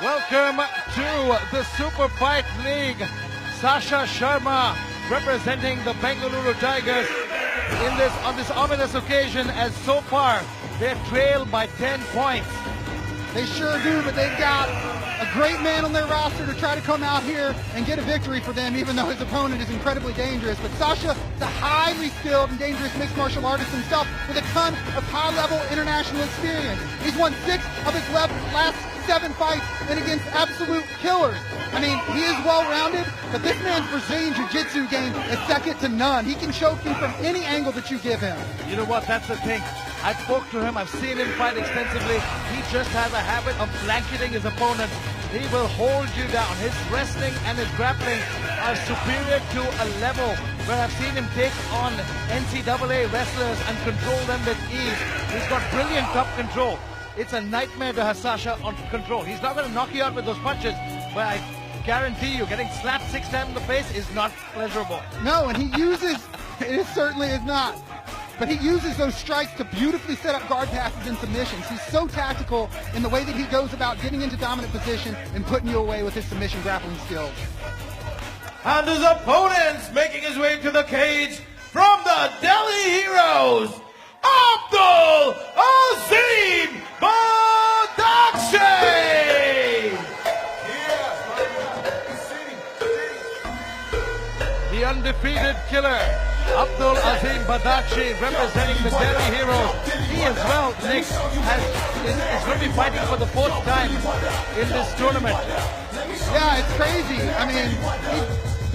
Welcome to the Super Fight League. Sasha Sharma representing the Bengaluru Tigers on this ominous occasion, as so far they trail by 10 points. They sure do, but they've got a great man on their roster to try to come out here and get a victory for them, even though his opponent is incredibly dangerous. But Sasha is a highly skilled and dangerous mixed martial artist himself with a ton of high-level international experience. He's won 6 of his last 7 fights and against absolute killers. I mean, he is well-rounded, but this man's Brazilian Jiu-Jitsu game is second to none. He can choke you from any angle that you give him. You know what? That's the thing. I spoke to him. I've seen him fight extensively. He just has a habit of blanketing his opponent. He will hold you down. His wrestling and his grappling are superior to a level where I've seen him take on NCAA wrestlers and control them with ease. He's got brilliant top control. It's a nightmare to have Sasha on control. He's not going to knock you out with those punches, but I guarantee you, getting slapped 6 times in the face is not pleasurable. No, and he uses, it certainly is not, but he uses those strikes to beautifully set up guard passes and submissions. He's so tactical in the way that he goes about getting into dominant position and putting you away with his submission grappling skills. And his opponents making his way to the cage from the Delhi Heroes, Abdul-Azim Badakshi! The undefeated killer, Abdul-Azim Badakshi, representing the Delhi Heroes. He as well, Nick, is going to be fighting for the 4th time in this tournament. Yeah, it's crazy. I mean, he's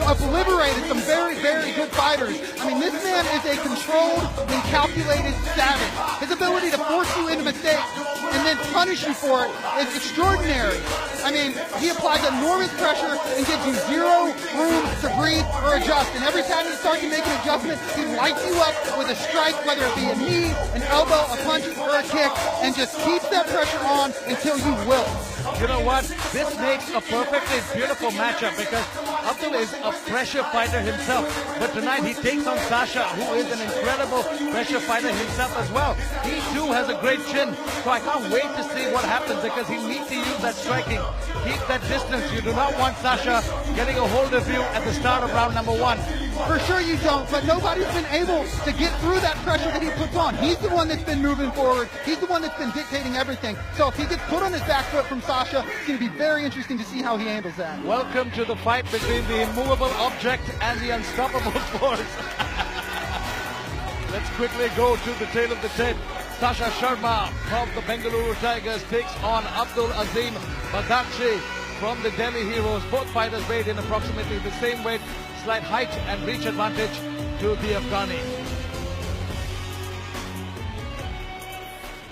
obliterated some very, very good fighters. I mean, this man is a controlled and calculated savage. His ability to force you into mistakes and then punish you for it is extraordinary. I mean, he applies enormous pressure and gives you zero room to breathe or adjust. And every time you start to make an adjustment, he lights you up with a strike, whether it be a knee, an elbow, a punch, or a kick, and just keeps that pressure on until you wilt. You know what? This makes a perfectly beautiful matchup because Abdul is a pressure fighter himself. But tonight he takes on Sasha, who is an incredible pressure fighter himself as well. He too has a great chin. So I can't wait to see what happens because he needs to use that striking. Keep that distance. You do not want Sasha getting a hold of you at the start of round number 1. For sure you don't, but nobody's been able to get through that pressure that he puts on. He's the one that's been moving forward. He's the one that's been dictating everything. So if he gets put on his back foot from Sasha, it's going to be very interesting to see how he handles that. Welcome to the fight between the immovable object and the unstoppable force. Let's quickly go to the tail of the tape. Sasha Sharma from the Bengaluru Tigers takes on Abdul-Azim Badakshi from the Delhi Heroes. Both fighters weighed in approximately the same weight. Slight height and reach advantage to the Afghani.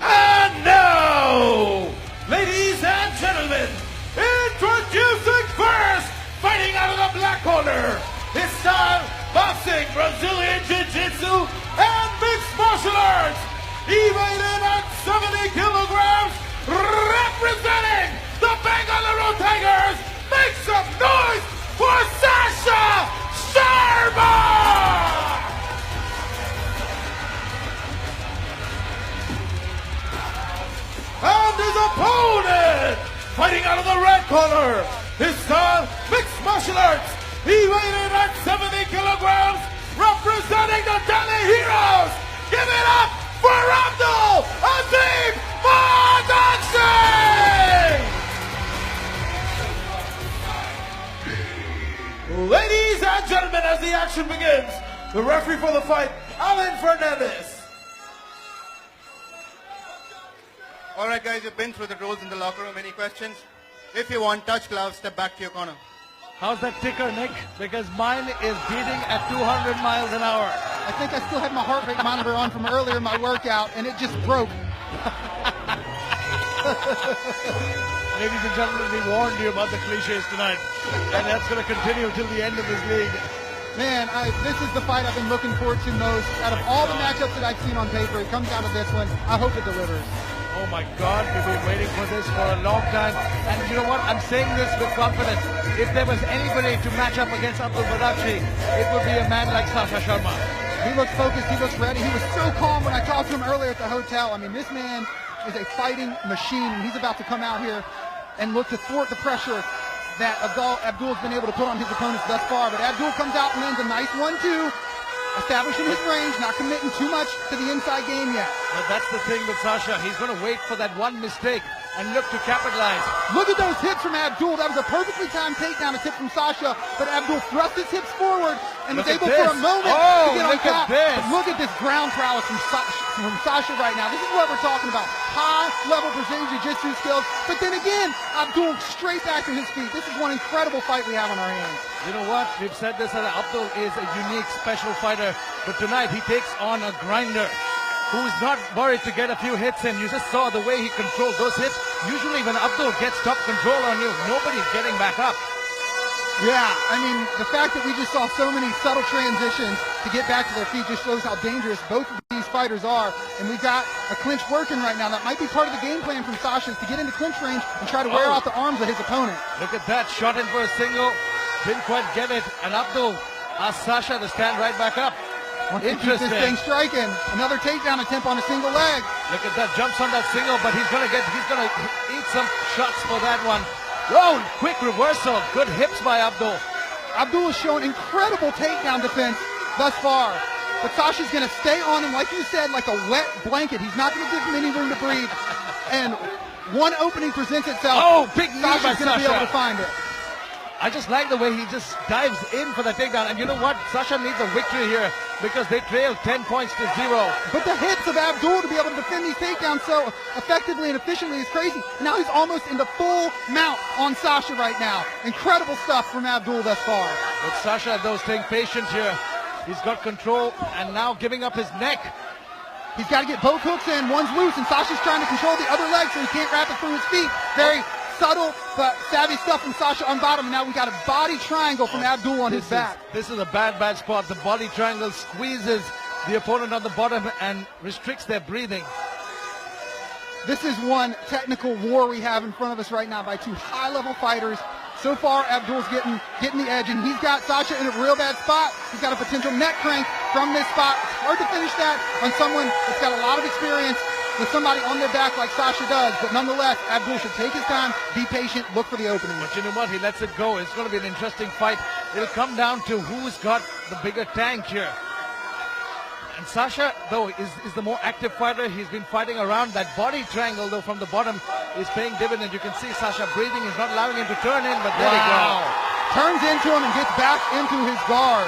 And now, ladies and gentlemen, introducing first, fighting out of the black corner, his style, boxing, Brazilian Jiu-Jitsu, and mixed martial arts. He weighed in at 70 kilograms, representing the Bengaluru Tigers. Make some noise for Sasha Sharma! And his opponent, fighting out of the red corner, his style, mixed martial arts. He weighed in at 70 kilograms, representing the Delhi Heroes. Give it up for Abdul-Azim Badakshi! Ladies and gentlemen, as the action begins, the referee for the fight, Alan Fernandez. All right, guys, you've been through the rules in the locker room. Any questions? If you want, touch gloves, step back to your corner. How's that ticker, Nick? Because mine is beating at 200 miles an hour. I think I still had my heart rate monitor on from earlier in my workout, and it just broke. Ladies and gentlemen, we warned you about the cliches tonight, and that's going to continue till the end of this league. Man, this is the fight I've been looking forward to most. Out of all the matchups that I've seen on paper, it comes down to this one. I hope it delivers. Oh my God, we've been waiting for this for a long time. And you know what? I'm saying this with confidence. If there was anybody to match up against Abdul Badakshi, it would be a man like Sasha Sharma. He looks focused, he looks ready. He was so calm when I talked to him earlier at the hotel. I mean, this man is a fighting machine, and he's about to come out here and look to thwart the pressure that Abdul's been able to put on his opponents thus far. But Abdul comes out and lands a nice 1-2, establishing his range, not committing too much to the inside game yet. But that's the thing with Sasha. He's going to wait for that one mistake and look to capitalize. Look at those hips from Abdul. That was a perfectly timed takedown attempt from Sasha, but Abdul thrust his hips forward and was able for a moment to get on top. But look at this ground prowess from Sasha right now. This is what we're talking about. High-level Brazilian Jiu-Jitsu skills. But then again, Abdul straight back to his feet. This is one incredible fight we have on our hands. You know what? We've said this, that Abdul is a unique, special fighter. But tonight, he takes on a grinder who's not worried to get a few hits in. You just saw the way he controlled those hits. Usually when Abdul gets top control on you, nobody's getting back up. Yeah, I mean, the fact that we just saw so many subtle transitions to get back to their feet just shows how dangerous both of these fighters are. And we've got a clinch working right now. That might be part of the game plan from Sasha, is to get into clinch range and try to wear out the arms of his opponent. Look at that, shot in for a single. Didn't quite get it. And Abdul asked Sasha to stand right back up. Interesting. This thing striking. Another takedown attempt on a single leg. Look at that, jumps on that single, but he's gonna eat some shots for that one. Oh, quick reversal. Good hips by Abdul. Abdul has shown incredible takedown defense thus far. But Sasha's gonna stay on him, like you said, like a wet blanket. He's not gonna give him any room to breathe. And one opening presents itself. Oh, big knee by Sasha's gonna be able to find it. I just like the way he just dives in for the takedown. And you know what? Sasha needs a victory here because they trail 10 points to 0. But the hits of Abdul to be able to defend these takedowns so effectively and efficiently is crazy. Now he's almost in the full mount on Sasha right now. Incredible stuff from Abdul thus far. But Sasha, though, staying patient here. He's got control and now giving up his neck. He's got to get both hooks in. One's loose, and Sasha's trying to control the other leg so he can't wrap it through his feet. Very subtle but savvy stuff from Sasha on bottom. And now we got a body triangle from Abdul on his back. This is a bad spot. The body triangle squeezes the opponent on the bottom and restricts their breathing. This is one technical war we have in front of us right now by two high-level fighters. So far, Abdul's getting the edge, and he's got Sasha in a real bad spot. He's got a potential neck crank from this spot. It's hard to finish that on someone that's got a lot of experience with somebody on their back like Sasha does. But nonetheless, Abdul should take his time, be patient, look for the opening. But you know what? He lets it go. It's going to be an interesting fight. It'll come down to who's got the bigger tank here. And Sasha, though, is the more active fighter. He's been fighting around. That body triangle, though, from the bottom is paying dividends. You can see Sasha breathing. He's not allowing him to turn in, but there he goes. Turns into him and gets back into his guard.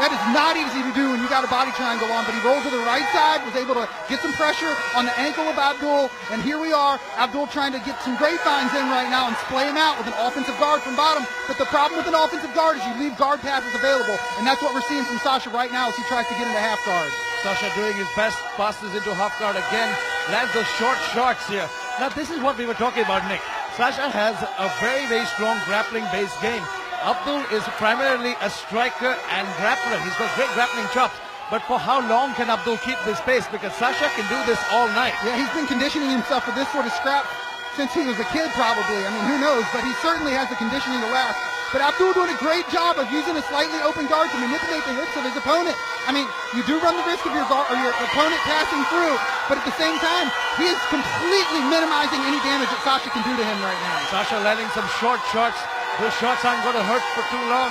That is not easy to do when you got a body triangle on, but he rolls to the right side, was able to get some pressure on the ankle of Abdul, and here we are, Abdul trying to get some grapevines in right now and splay him out with an offensive guard from bottom. But the problem with an offensive guard is you leave guard passes available, and that's what we're seeing from Sasha right now as he tries to get into half guard. Sasha doing his best, passes into half guard again, lands those short shots here. Now this is what we were talking about, Nick. Sasha has a very, very strong grappling-based game. Abdul is primarily a striker and grappler. He's got great grappling chops. But for how long can Abdul keep this pace? Because Sasha can do this all night. Yeah, he's been conditioning himself for this sort of scrap since he was a kid, probably. I mean, who knows? But he certainly has the conditioning to last. But Abdul doing a great job of using a slightly open guard to manipulate the hips of his opponent. I mean, you do run the risk of your opponent passing through, but at the same time, he is completely minimizing any damage that Sasha can do to him right now. Sasha landing some short shots. Those shots aren't going to hurt for too long,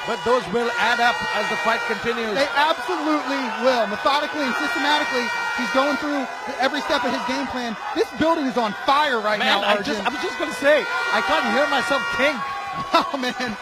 but those will add up as the fight continues. They absolutely will. Methodically and systematically, he's going through every step of his game plan. This building is on fire right now, Arjun. I was just going to say, I can't hear myself think. Oh, man.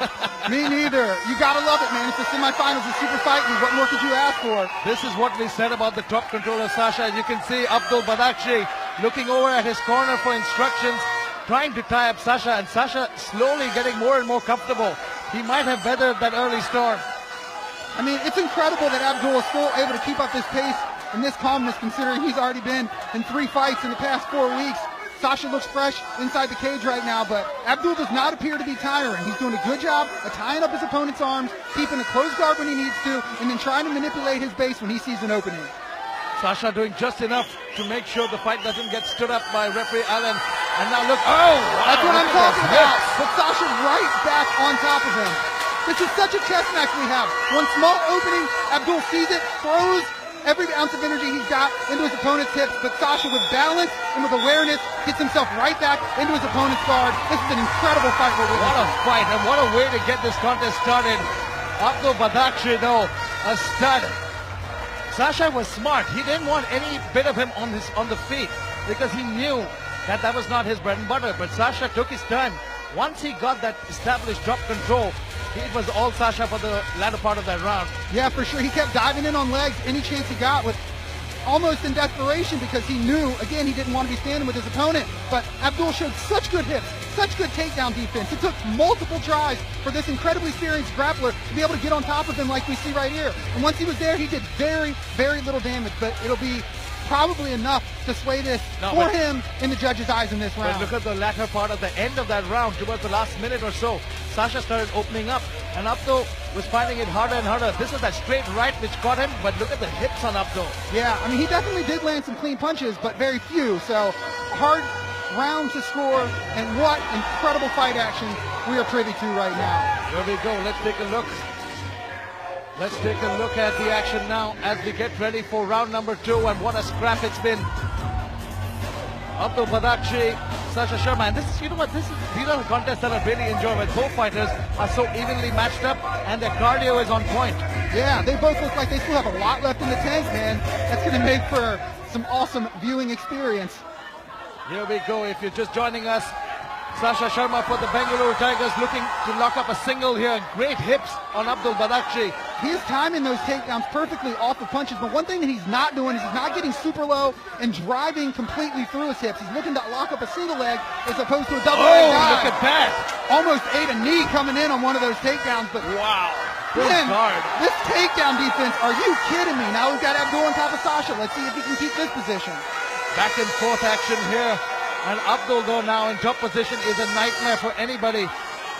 Me neither. You got to love it, man. It's the semifinals of Super Fight. What more could you ask for? This is what we said about the top controller, Sasha. As you can see, Abdul Badakshi looking over at his corner for instructions, trying to tie up Sasha, and Sasha slowly getting more and more comfortable. He might have weathered that early storm. I mean, it's incredible that Abdul is still able to keep up this pace and this calmness, considering he's already been in 3 fights in the past 4 weeks. Sasha looks fresh inside the cage right now, but Abdul does not appear to be tiring. He's doing a good job of tying up his opponent's arms, keeping a closed guard when he needs to, and then trying to manipulate his base when he sees an opening. Sasha doing just enough to make sure the fight doesn't get stood up by referee Allen. And now look, that's what I'm talking about. But Sasha right back on top of him. This is such a chess match we have. One small opening, Abdul sees it, throws, every ounce of energy he's got into his opponent's hips, but Sasha with balance and with awareness gets himself right back into his opponent's guard. This is an incredible fight we're witnessing. What a fight, and what a way to get this contest started. Abdul Badakshi, though, a stud. Sasha was smart. He didn't want any bit of him on the feet because he knew that was not his bread and butter. But Sasha took his time. Once he got that established drop control, it was all Sasha for the latter part of that round. Yeah, for sure. He kept diving in on legs any chance he got with almost in desperation because he knew, again, he didn't want to be standing with his opponent. But Abdul showed such good hips, such good takedown defense. It took multiple tries for this incredibly experienced grappler to be able to get on top of him like we see right here. And once he was there, he did very, very little damage. But it'll be probably enough to sway this for him in the judges' eyes in this round. But look at the latter part of the end of that round, towards the last minute or so. Sasha started opening up, and Abdul was finding it harder and harder. This is that straight right which got him, but look at the hips on Abdul. Yeah, I mean, he definitely did land some clean punches, but very few. So, hard round to score, and what incredible fight action we are privy to right now. Here we go. Let's take a look. Let's take a look at the action now as we get ready for round number 2, and what a scrap it's been. Abdul Badakshi, Sasha Sharma, and this is, you know what, these are the contests that I really enjoy when both fighters are so evenly matched up and their cardio is on point. Yeah, they both look like they still have a lot left in the tank, man. That's going to make for some awesome viewing experience. Here we go. If you're just joining us, Sasha Sharma for the Bengaluru Tigers looking to lock up a single here. Great hips on Abdul Badakshi. He is timing those takedowns perfectly off the punches, but one thing that he's not doing is he's not getting super low and driving completely through his hips. He's looking to lock up a single leg as opposed to a double leg dive. Look at that. Almost ate a knee coming in on one of those takedowns, but wow. Man, guard. This takedown defense, are you kidding me? Now we've got Abdul on top of Sasha. Let's see if he can keep this position. Back and forth action here. And Abdul, though, now in top position is a nightmare for anybody.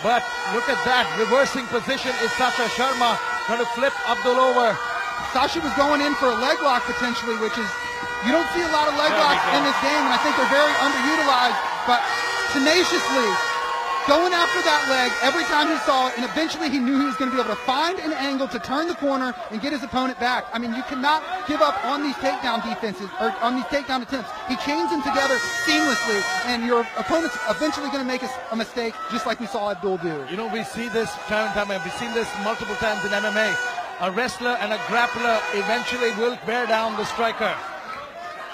But look at that. Reversing position is Sasha Sharma trying to flip Abdul over. Sasha was going in for a leg lock potentially, which is, you don't see a lot of leg locks in this game, and I think they're very underutilized. But tenaciously going after that leg every time he saw it, and eventually he knew he was going to be able to find an angle to turn the corner and get his opponent back. I mean, you cannot give up on these takedown defenses, or on these takedown attempts. He chains them together seamlessly, and your opponent's eventually going to make a mistake, just like we saw Abdul do. You know, we see this time and time, and we've seen this multiple times in MMA. A wrestler and a grappler eventually will bear down the striker.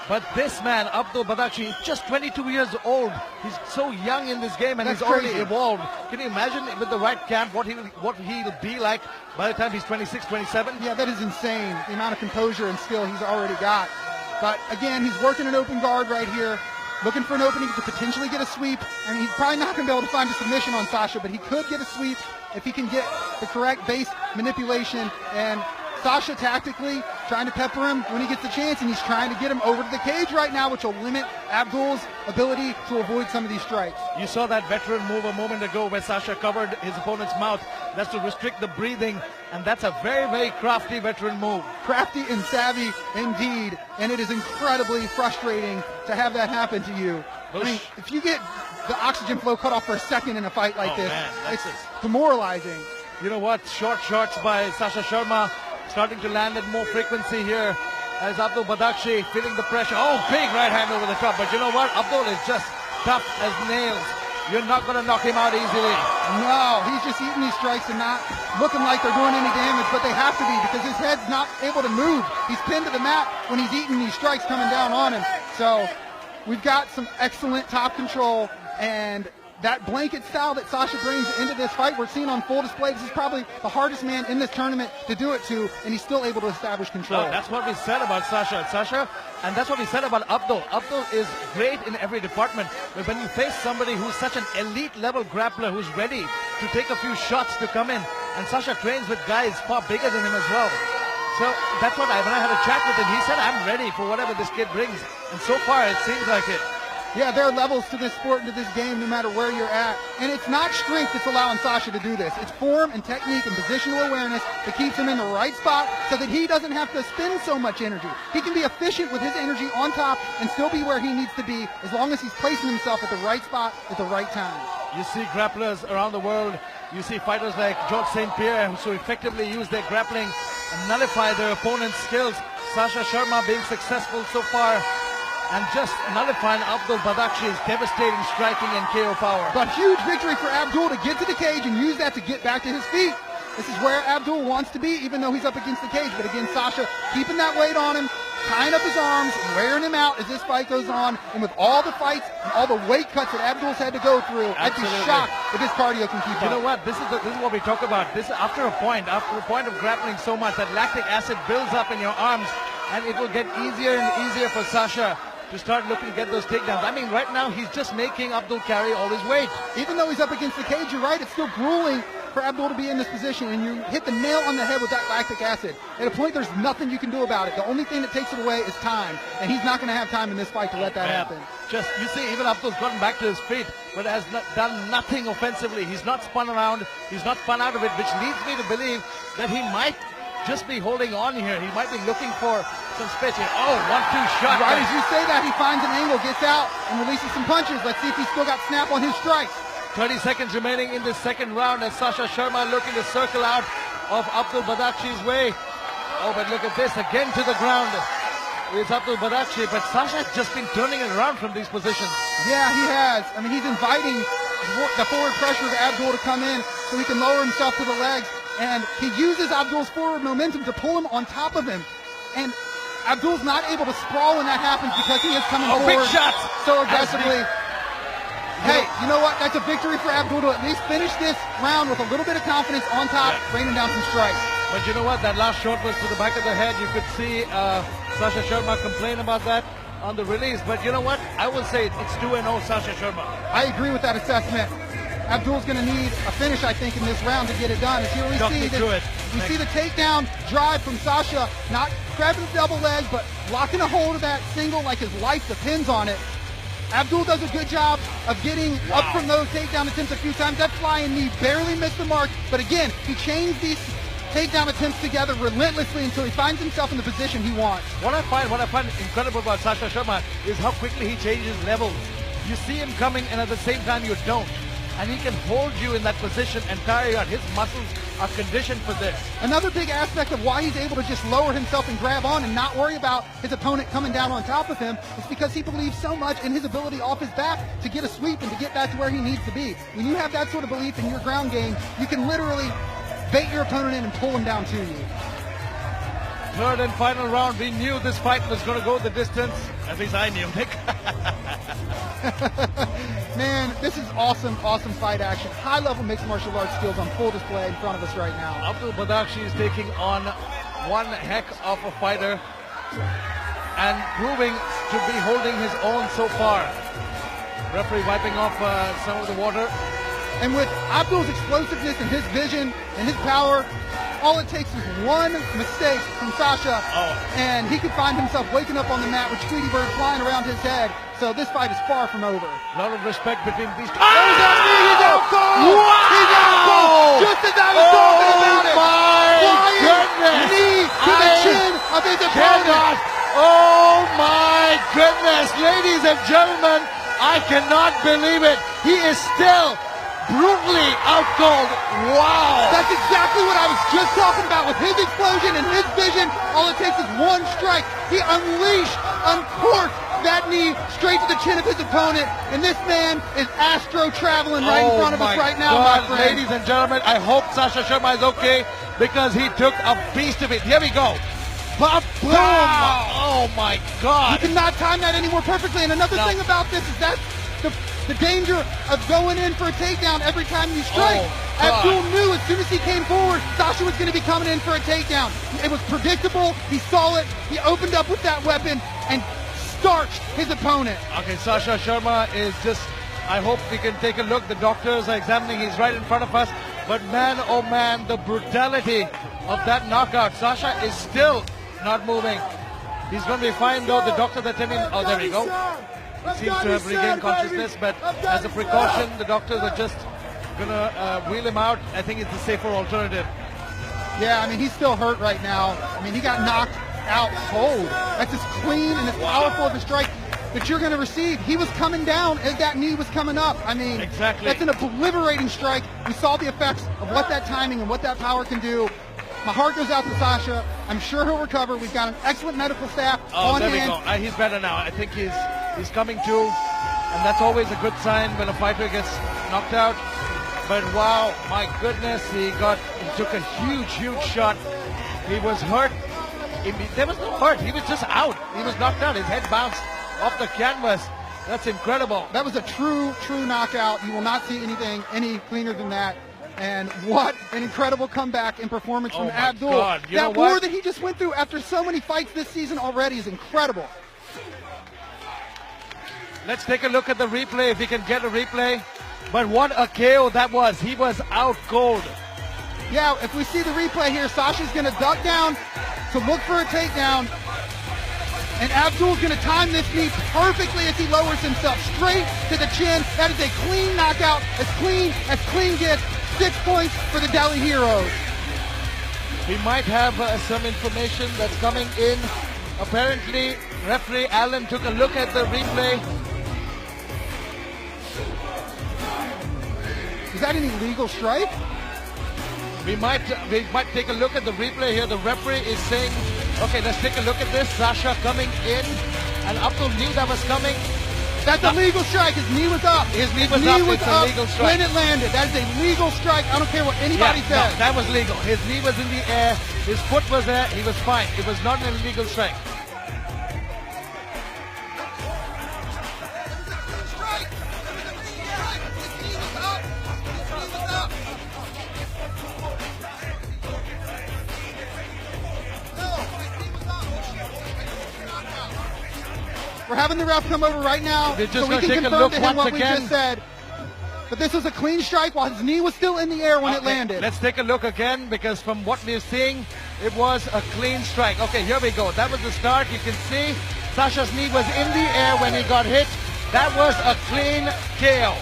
But this man, Abdul Badakshi, is just 22 years old. He's so young in this game, and he's already evolved. Can you imagine with the right camp what he'll be like by the time he's 26, 27? Yeah, that is insane, the amount of composure and skill he's already got. But again, he's working an open guard right here, looking for an opening to potentially get a sweep. I mean, he's probably not going to be able to find a submission on Sasha, but he could get a sweep if he can get the correct base manipulation. And Sasha tactically trying to pepper him when he gets the chance, and he's trying to get him over to the cage right now, which will limit Abdul's ability to avoid some of these strikes. You saw that veteran move a moment ago where Sasha covered his opponent's mouth. That's to restrict the breathing, and that's a very, very crafty veteran move. Crafty and savvy indeed, and it is incredibly frustrating to have that happen to you. I mean, if you get the oxygen flow cut off for a second in a fight like this, it's demoralizing. You know what? Short shots by Sasha Sharma starting to land at more frequency here as Abdul Badakshi feeling the pressure. Oh, big right hand over the top. But you know what? Abdul is just tough as nails. You're not going to knock him out easily. No, he's just eating these strikes and not looking like they're doing any damage, but they have to be because his head's not able to move. He's pinned to the mat when he's eating these strikes coming down on him. So we've got some excellent top control, and that blanket style that Sasha brings into this fight, we're seeing on full display. This is probably the hardest man in this tournament to do it to, and he's still able to establish control. No, that's what we said about Sasha, and that's what we said about Abdul. Abdul is great in every department, but when you face somebody who's such an elite level grappler who's ready to take a few shots to come in, and Sasha trains with guys far bigger than him as well. So that's what when I had a chat with him, he said, I'm ready for whatever this kid brings, and so far it seems like it. Yeah, there are levels to this sport and to this game no matter where you're at. And it's not strength that's allowing Sasha to do this. It's form and technique and positional awareness that keeps him in the right spot so that he doesn't have to spend so much energy. He can be efficient with his energy on top and still be where he needs to be as long as he's placing himself at the right spot at the right time. You see grapplers around the world. You see fighters like George St. Pierre who so effectively use their grappling and nullify their opponent's skills. Sasha Sharma being successful so far and just nullifying Badaksh's devastating striking and KO power. But huge victory for Abdul to get to the cage and use that to get back to his feet. This is where Abdul wants to be, even though he's up against the cage. But again, Sasha keeping that weight on him, tying up his arms, wearing him out as this fight goes on. And with all the fights and all the weight cuts that Abdul's had to go through, I'd be shocked if his cardio can keep up. You know what? This is what we talk about. This after a point of grappling so much, that lactic acid builds up in your arms, and it will get easier and easier for Sasha to start looking to get those takedowns. I mean, right now he's just making Abdul carry all his weight. Even though he's up against the cage, you're right, it's still grueling for Abdul to be in this position, and you hit the nail on the head with that lactic acid. At a point, there's nothing you can do about it. The only thing that takes it away is time, and he's not going to have time in this fight to let that happen. Just, you see, even Abdul's gotten back to his feet, but has done nothing offensively. He's not spun around, he's not spun out of it, which leads me to believe that he might just be holding on here. He might be looking for some space here. Oh, 1-2 shot. Right as you say that, he finds an angle, gets out, and releases some punches. Let's see if he's still got snap on his strike. 30 seconds remaining in the second round as Sasha Sharma looking to circle out of Badaksh's way. Oh, but look at this, again to the ground. It's Badakshi, but Sasha's just been turning it around from these positions. Yeah, he has. I mean, he's inviting the forward pressure of Abdul to come in so he can lower himself to the legs. And he uses Abdul's forward momentum to pull him on top of him. And Abdul's not able to sprawl when that happens because he is coming forward big shots so aggressively. Hey, you know what? That's a victory for Abdul to at least finish this round with a little bit of confidence on top, raining down some strikes. But you know what? That last shot was to the back of the head. You could see Sasha Sharma complain about that on the release. But you know what? I will say it's 2-0 Sasha Sharma. I agree with that assessment. Abdul's going to need a finish, I think, in this round to get it done. Here we see the takedown drive from Sasha, not grabbing the double leg, but locking a hold of that single like his life depends on it. Abdul does a good job of getting up from those takedown attempts a few times. That flying knee barely missed the mark, but again, he chains these takedown attempts together relentlessly until he finds himself in the position he wants. What I find incredible about Sasha Sharma is how quickly he changes levels. You see him coming, and at the same time you don't. And he can hold you in that position and tire you out. His muscles are conditioned for this. Another big aspect of why he's able to just lower himself and grab on and not worry about his opponent coming down on top of him is because he believes so much in his ability off his back to get a sweep and to get back to where he needs to be. When you have that sort of belief in your ground game, you can literally bait your opponent in and pull him down to you. Third and final round. We knew this fight was going to go the distance. At least I knew, Nick. Man, this is awesome fight action. High-level mixed martial arts skills on full display in front of us right now. Badakshi is taking on one heck of a fighter and proving to be holding his own so far. Referee wiping off some of the water. And with Abdul's explosiveness and his vision and his power, all it takes is one mistake from Sasha, and he could find himself waking up on the mat with Tweety Bird flying around his head. So this fight is far from over. A lot of respect between these two. There's that knee! He's out cold! Wow! He's out cold! Just as I was talking about it! My goodness! Knee to the chin of his opponent! Oh my goodness! Ladies and gentlemen, I cannot believe it. He is still brutally outcold. Wow! That's exactly what I was just talking about. With his explosion and his vision, all it takes is one strike. He uncorked that knee straight to the chin of his opponent, and this man is astro-traveling right in front of us right now, my friend. Ladies and gentlemen, I hope Sasha Sharma is okay because he took a beast of it. Here we go. Boom! Oh my God! You cannot time that anymore perfectly. And another thing about this is that the danger of going in for a takedown every time you strike. Abdul knew as soon as he came forward, Sasha was going to be coming in for a takedown. It was predictable. He saw it. He opened up with that weapon and starched his opponent. Okay, Sasha Sharma is just, I hope we can take a look. The doctors are examining. He's right in front of us. But man, oh man, the brutality of that knockout. Sasha is still not moving. He's going to be fine though. The doctor that came in, oh, there we go. He seems to have regained consciousness, but as a precaution, the doctors are just going to wheel him out. I think it's the safer alternative. Yeah, I mean, he's still hurt right now. I mean, he got knocked out cold. That's as clean and as powerful of a strike that you're going to receive. He was coming down as that knee was coming up. I mean, exactly. That's an obliterating strike. We saw the effects of what that timing and what that power can do. My heart goes out to Sasha. I'm sure he'll recover. We've got an excellent medical staff on there hand. we go. He's better now. I think he's coming to, and that's always a good sign when a fighter gets knocked out. But wow, my goodness, he took a huge shot. He was hurt. There was no hurt. He was just out. He was knocked out. His head bounced off the canvas. That's incredible. That was a true knockout. You will not see anything any cleaner than that. And what an incredible comeback and performance from Abdul. God. That war that he just went through after so many fights this season already is incredible. Let's take a look at the replay if we can get a replay. But what a KO that was. He was out cold. Yeah, if we see the replay here, Sasha's going to duck down to look for a takedown. And Abdul's going to time this knee perfectly as he lowers himself straight to the chin. That is a clean knockout, as clean gets. 6 points for the Delhi Heroes. We might have some information that's coming in. Apparently, referee Allen took a look at the replay. Is that an illegal strike? We might take a look at the replay here. The referee is saying, okay, let's take a look at this. Sasha coming in, and Abdul knew that was coming. That's a legal strike. His knee was up. His knee was up. It's a legal strike. When it landed. That is a legal strike. I don't care what anybody says. No, that was legal. His knee was in the air. His foot was there. He was fine. It was not an illegal strike. We're having the ref come over right now so we can confirm to him what we just said. But this was a clean strike while his knee was still in the air when it landed. Let's take a look again, because from what we're seeing, it was a clean strike. Okay, here we go. That was the start. You can see Sasha's knee was in the air when he got hit. That was a clean KO.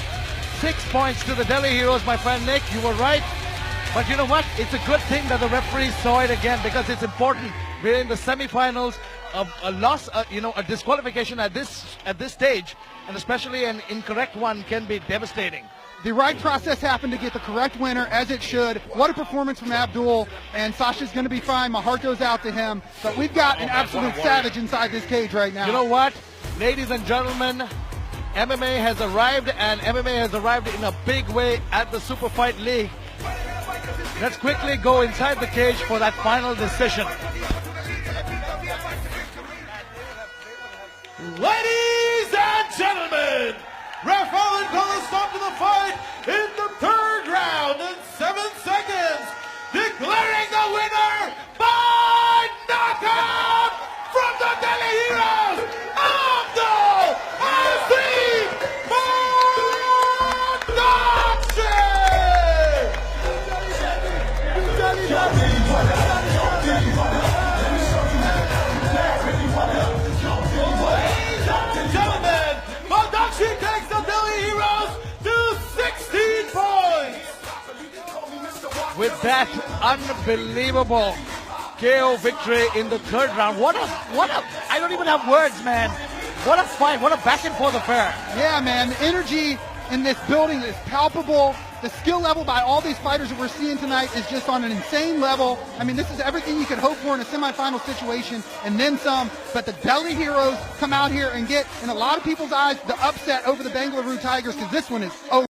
6 points to the Delhi Heroes, my friend Nick. You were right. But you know what? It's a good thing that the referee saw it again, because it's important. We're in the semifinals. A loss, a disqualification at this stage, and especially an incorrect one, can be devastating. The right process happened to get the correct winner, as it should. What a performance from Abdul, and Sasha's going to be fine. My heart goes out to him. But we've got an absolute savage inside this cage right now. You know what? Ladies and gentlemen, MMA has arrived, and MMA has arrived in a big way at the Super Fight League. Let's quickly go inside the cage for that final decision. Ladies and gentlemen, Ref Allen calls a stop to the fight in the third round in 7 seconds, declaring the winner by knockout from the Delhi Heroes, Abdul'Azim takes the Delhi Heroes to 16 points. With that unbelievable KO victory in the third round. What a, I don't even have words, man. What a fight, what a back and forth affair. Yeah, man, the energy in this building is palpable. The skill level by all these fighters that we're seeing tonight is just on an insane level. I mean, this is everything you could hope for in a semifinal situation, and then some. But the Delhi Heroes come out here and get, in a lot of people's eyes, the upset over the Bengaluru Tigers, because this one is over.